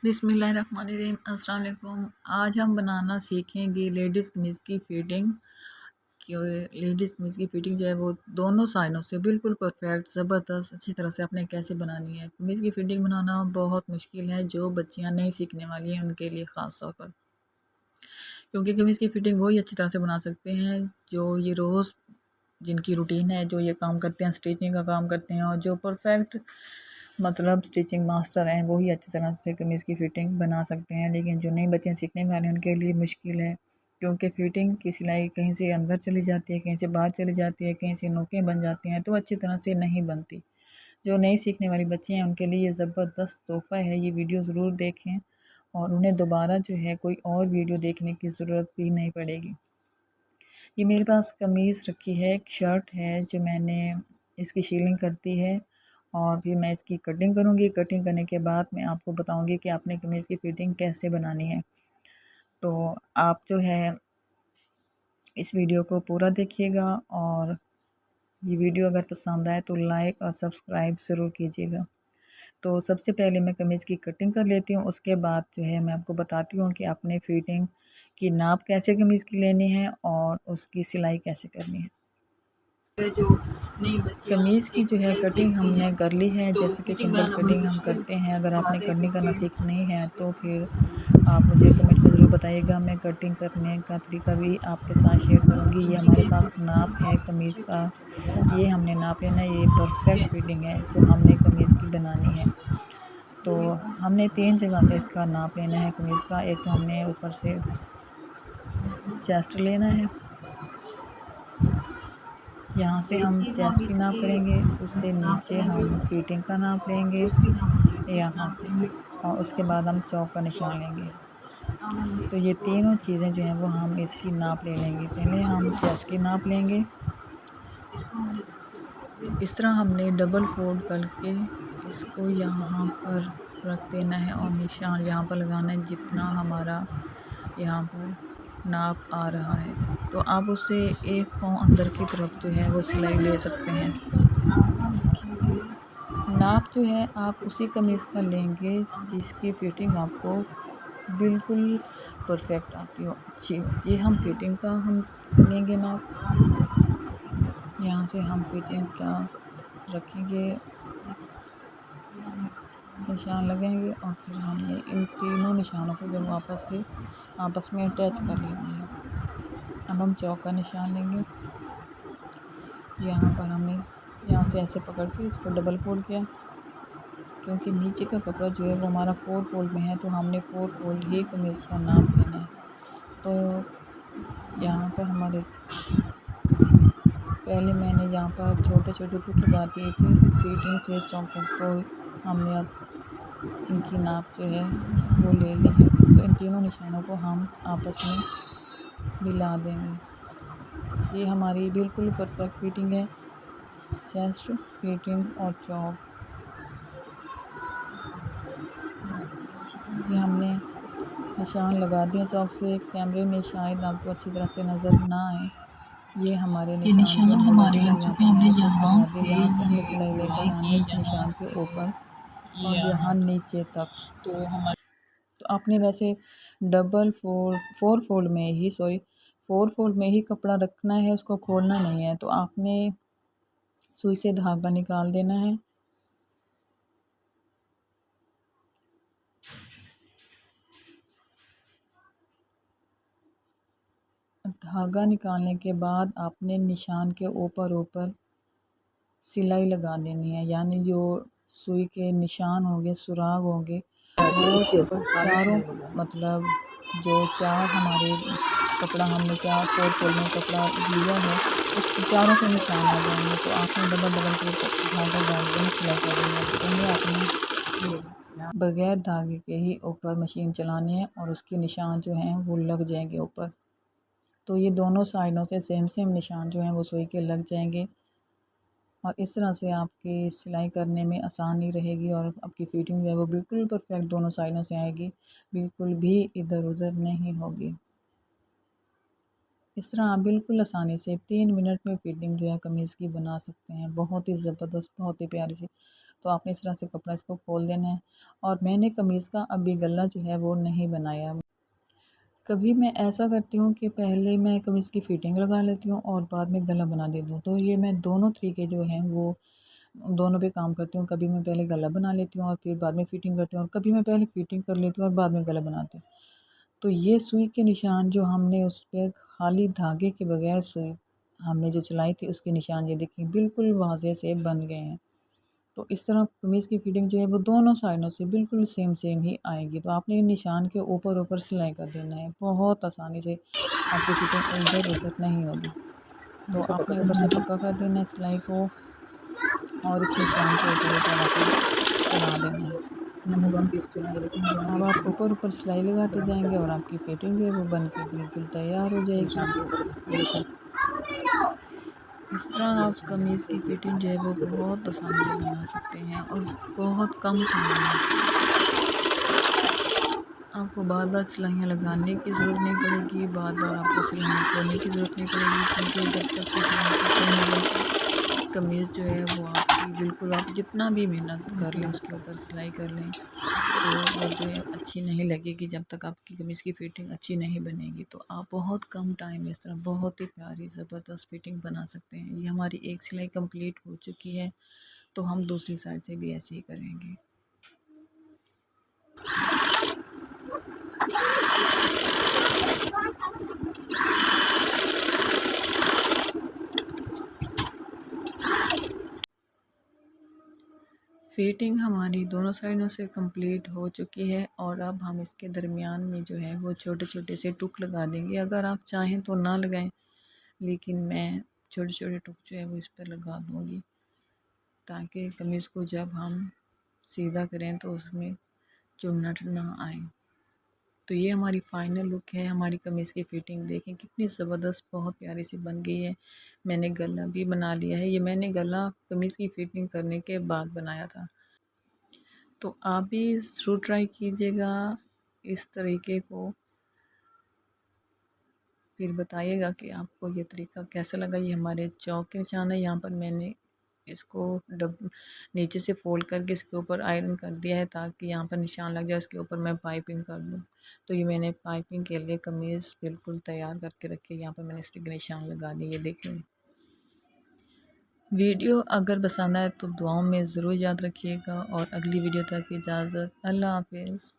बिस्मिल्लाहिर्रहमानिर्रहीम। अस्सलाम वालेकुम। आज हम बनाना सीखेंगे लेडीज़ कमीज़ की फ़िटिंग। कि लेडीज़ कमीज़ की फ़िटिंग जो है वो दोनों साइडों से बिल्कुल परफेक्ट ज़बरदस्त अच्छी तरह से आपने कैसे बनानी है। कमीज़ की फ़िटिंग बनाना बहुत मुश्किल है, जो बच्चियाँ नहीं सीखने वाली हैं उनके लिए ख़ास तौर पर, क्योंकि कमीज़ की फ़िटिंग वही अच्छी तरह से बना सकते हैं जो ये रोज़ जिनकी रूटीन है, जो ये काम करते हैं, स्टिचिंग का काम करते हैं, और जो परफेक्ट मतलब स्टिचिंग मास्टर हैं वही अच्छी तरह से कमीज़ की फ़िटिंग बना सकते हैं। लेकिन जो नई बच्चियाँ सीखने वाले हैं उनके लिए मुश्किल है, क्योंकि फ़िटिंग की सिलाई कहीं से अंदर चली जाती है, कहीं से बाहर चली जाती है, कहीं से नोकें बन जाती हैं, तो अच्छी तरह से नहीं बनती। जो नई सीखने वाली बच्चियाँ हैं उनके लिए ये ज़बरदस्त तोहफ़ा है। ये वीडियो ज़रूर देखें और उन्हें दोबारा जो है कोई और वीडियो देखने की ज़रूरत भी नहीं पड़ेगी। ये मेरे पास कमीज़ रखी है, एक शर्ट है जो मैंने इसकी शीलिंग कर दी है, और फिर मैं इसकी कटिंग करूँगी। कटिंग करने के बाद मैं आपको बताऊँगी कि आपने कमीज़ की फ़िटिंग कैसे बनानी है। तो आप जो है इस वीडियो को पूरा देखिएगा, और ये वीडियो अगर पसंद आए तो लाइक और सब्सक्राइब ज़रूर कीजिएगा। तो सबसे पहले मैं कमीज़ की कटिंग कर लेती हूँ, उसके बाद जो है मैं आपको बताती हूँ कि आपने फ़िटिंग की नाप कैसे कमीज़ की लेनी है और उसकी सिलाई कैसे करनी है। जो नई कमीज़ की जो है कटिंग हमने कर ली है, जैसे कि सिंपल कटिंग हम करते हैं। अगर आपने कटिंग करना सीखनी है तो फिर आप मुझे कमेंट में ज़रूर बताइएगा, मैं कटिंग करने का तरीका भी आपके साथ शेयर करूँगी। ये हमारे पास नाप है कमीज़ का, ये हमने नाप लेना है, ये परफेक्ट फिटिंग है जो हमने कमीज़ की बनानी है। तो हमने 3 जगह से इसका नाप लेना है कमीज़ का। एक तो हमने ऊपर से चेस्ट लेना है, यहाँ से हम चेस्ट की नाप करेंगे, उससे नीचे हम फिटिंग का नाप लेंगे यहाँ से, और उसके बाद हम चौक का निशान लेंगे। तो ये तीनों चीज़ें जो हैं वो हम इसकी नाप ले लेंगे। पहले हम चेस्ट की नाप लेंगे, इस तरह हमने डबल फोल्ड करके इसको यहाँ पर रख देना है और निशान यहाँ पर लगाना है जितना हमारा यहाँ पर नाप आ रहा है। तो आप उससे एक पाँव अंदर की तरफ जो है वो सिलाई ले सकते हैं। नाप जो है आप उसी कमीज़ का लेंगे जिसकी फिटिंग आपको बिल्कुल परफेक्ट आती हो, अच्छी हो। ये हम फिटिंग का हम लेंगे नाप, यहाँ से हम फिटिंग का रखेंगे, निशान लगेंगे, और फिर हमने इन तीनों निशानों को जब आपस में अटैच कर लेना है। अब हम चौक का निशान लेंगे, यहाँ पर हमने यहाँ से ऐसे पकड़ के इसको डबल फोल्ड किया, क्योंकि नीचे का कपड़ा जो है वो हमारा 4 फोल्ड में है, तो हमने 4 फोल्ड ही कमीज़ का नाप लेना है। तो यहाँ पर हमारे पहले मैंने यहाँ पर छोटे छोटे टुक लगा दिए थे फिटिंग से चौकों को, हमने अब इनकी नाप जो है वो ले ली है। तो इन तीनों निशानों को हम आपस में मिला देंगे। ये हमारी बिल्कुल परफेक्ट फिटिंग है, चेस्ट फिटिंग और चौक। ये हमने निशान लगा दिए चौक से। कैमरे में शायद आपको अच्छी तरह से नज़र ना आए, ये हमारे निशान जो हैं लग चुके हैं। यहाँ पर मैंने टिक लगा दी, यहाँ से हमने सिलाई लेकर आनी है इस निशान के ऊपर और यहाँ नीचे तक। तो आपने वैसे डबल फोल्ड 4 फोल्ड में ही सॉरी 4 फोल्ड में ही कपड़ा रखना है, उसको खोलना नहीं है। तो आपने सुई से धागा निकाल देना है, धागा निकालने के बाद आपने निशान के ऊपर सिलाई लगा देनी है, यानी जो सुई के निशान होंगे, सुराग होंगे, वो चारों मतलब जो चार हमारे कपड़ा हमने 4 4 फोल्ड में कपड़ा लिया है उस चारों के निशान आ जाएंगे। तो आपने डबल डबल के धागा डाल के सिलाई कर देना है। पहले आपने बगैर धागे के ही ऊपर मशीन चलानी है और उसके निशान जो हैं वो लग जाएंगे ऊपर। तो ये दोनों साइडों से सेम सेम निशान जो हैं वो सुई के लग जाएंगे, और इस तरह से आपकी सिलाई करने में आसानी रहेगी और आपकी फिटिंग जो है वो बिल्कुल परफेक्ट दोनों साइडों से आएगी, बिल्कुल भी इधर उधर नहीं होगी। इस तरह आप बिल्कुल आसानी से 3 मिनट में फिटिंग जो है कमीज़ की बना सकते हैं। बहुत ही ज़बरदस्त, बहुत ही प्यारी सी। तो आपने इस तरह से कपड़ा इसको खोल देना है। और मैंने कमीज़ का अभी गला जो है वो नहीं बनाया। कभी मैं ऐसा करती हूँ कि पहले मैं कमीज़ की फ़िटिंग लगा लेती हूँ और बाद में गला बना देती हूँ। तो ये मैं दोनों तरीके जो हैं वो दोनों पे काम करती हूँ। कभी मैं पहले गला बना लेती हूँ और फिर बाद में फ़िटिंग करती हूँ, और कभी मैं पहले फ़िटिंग कर लेती हूँ और बाद में गला बनाती हूँ। तो ये सुई के निशान जो हमने उस पर खाली धागे के बगैर सुई हमने जो चलाई थी उसके निशान ये देखिए बिल्कुल वाज़े से बन गए हैं। तो इस तरह कमीज़ की फ़िटिंग जो है वो दोनों साइडों से बिल्कुल सेम सेम ही आएगी। तो आपने निशान के ऊपर सिलाई कर देना है, बहुत आसानी से आपकी फ़िटिंग इधर-उधर नहीं होगी। तो आपने ऊपर से पक्का कर देना है सिलाई को और इस निशान के ऊपर आपने बना देना है। अब आप ऊपर सिलाई लगाते जाएंगे और आपकी फ़िटिंग जो है वो बन के बिल्कुल तैयार हो जाएगी। इस तरह आप कमीज़ की फ़िटिंग जो है वो बहुत आसानी से बना सकते हैं और बहुत कम टाइम में। आपको बार-बार सिलाइयाँ लगाने की ज़रूरत नहीं पड़ेगी, बार-बार आपको सिलाइयाँ खोलने की ज़रूरत नहीं पड़ेगी, क्योंकि जब तक की सिलाई ख़त्म नहीं होगी कमीज़ जो है वो आपकी बिल्कुल आप जितना भी मेहनत कर लें उसके ऊपर सिलाई कर लें तो वो जो है अच्छी नहीं लगेगी जब तक आपकी कमीज़ की फ़िटिंग अच्छी नहीं बनेगी। तो आप बहुत कम टाइम में इस तरह बहुत ही प्यारी ज़बरदस्त फ़िटिंग बना सकते हैं। ये हमारी एक सिलाई कंप्लीट हो चुकी है, तो हम दूसरी साइड से भी ऐसे ही करेंगे। फ़िटिंग हमारी दोनों साइडों से कंप्लीट हो चुकी है और अब हम इसके दरमियान में जो है वो छोटे-छोटे से टुक लगा देंगे। अगर आप चाहें तो ना लगाएं, लेकिन मैं छोटे-छोटे टुक जो है वो इस पर लगा दूँगी, ताकि कमीज़ को जब हम सीधा करें तो उसमें चुन्नट ना आए। तो ये हमारी फ़ाइनल लुक है हमारी कमीज़ की फ़िटिंग। देखें कितनी ज़बरदस्त बहुत प्यारी सी बन गई है। मैंने गला भी बना लिया है। ये मैंने गला कमीज़ की फ़िटिंग करने के बाद बनाया था। तो आप भी ज़रूर ट्राई कीजिएगा इस तरीके को, फिर बताइएगा कि आपको ये तरीका कैसा लगा। ये हमारे चौक के निशान है, यहाँ पर मैंने इसको नीचे से फ़ोल्ड करके इसके ऊपर आयरन कर दिया है ताकि यहाँ पर निशान लग जाए, उसके ऊपर मैं पाइपिंग कर दूँ। तो ये मैंने पाइपिंग के लिए कमीज़ बिल्कुल तैयार करके रखी है। यहाँ पर मैंने इसके निशान लगा दिए, ये देखें। वीडियो अगर पसंद आए तो दुआओं में ज़रूर याद रखिएगा और अगली वीडियो तक इजाज़त। अल्लाह हाफ़िज़।